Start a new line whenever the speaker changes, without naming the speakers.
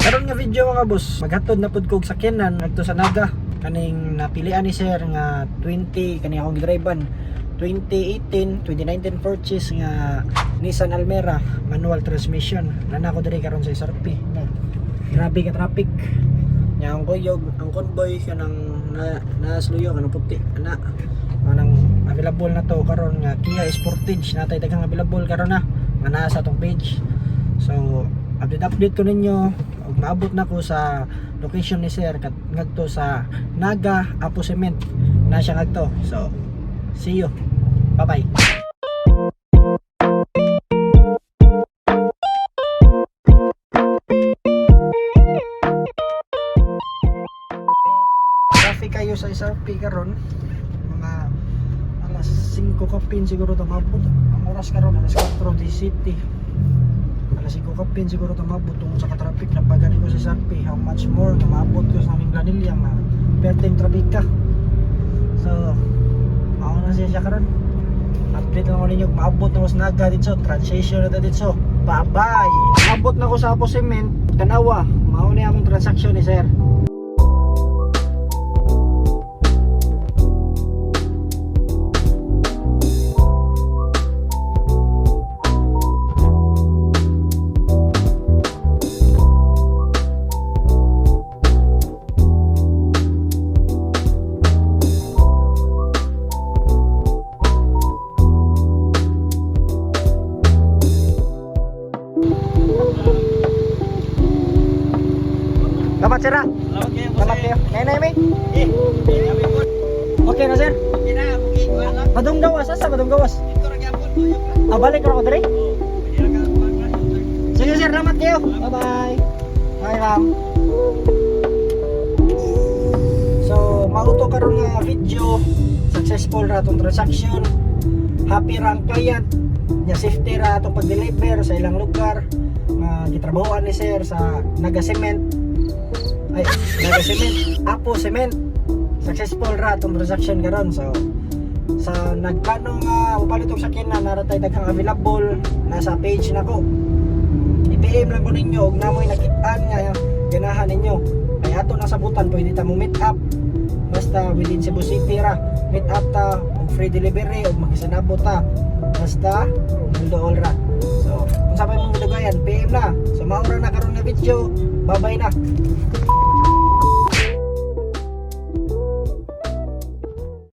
Karon nga video mga boss, maghatod na pud kog sakyanan ngadto sa Naga. Kaning napilian ni sir nga 20 kani akong gidriban 2018 2019 purchase nga Nissan Almera manual transmission. Nana ko diri karon sa SRP. Grabe ka traffic. Nya ang kuyog, ang convoy kanang nasluyo kanang puti ana. Manang available na to karon nga Kia Sportage natay daghang available karon na nga naa sa atong page. So update ko ninyo ug maabot na ko sa location ni sir ngadto sa Naga Apo Cement na siya ngadto. So see you, bye bye. Traffic kayo sa SRP karon mga alas 5 kapin siguro tamabot. Ang oras karon alas 4 di city. Alas 5 kapin siguro tamabot tungod sa ka-traffic na pagani ko sa SRP. How much more na maabot ko sa aming Planilla nga perting traffic ka. So ako na siya karon. Update lang ko ninyo maabot na ko sa Naga dito, transition na dito. Bye bye. Maabot na ko sa Apo Cement, Tanawa. Mao ni among transaction ni sir. Selamat sir. Selamat kayo. Kaya na okay na sir. Badong gawas, asa badong gawas? Balik ko diri. Sige sir, selamat kayo. Bye bye. Bye ram. So, mauto karon nga video successful ra tong transaction. Happy ra ang client. Nya safety ra atong pag-deliver sa ilang lugar. Gitrabahoan ni sir sa Naga Cement. Naga Cement, Apo Cement. Successful ra itong transaction karon. So sa nagplano nga upalit og sakyanan naratay daghang available nasa page nako. I-PM lang ko ninyo og namoy nakit-an nga ganahan ninyo. Ay ato na sabutan pwede ta mo meet up. Basta within Cebu City ra. Meet up ta og free delivery og magisanabot ta. Basta all ra. So kung sa may mong dugayan, PM na. So maura na karon nga video. Bye bye na.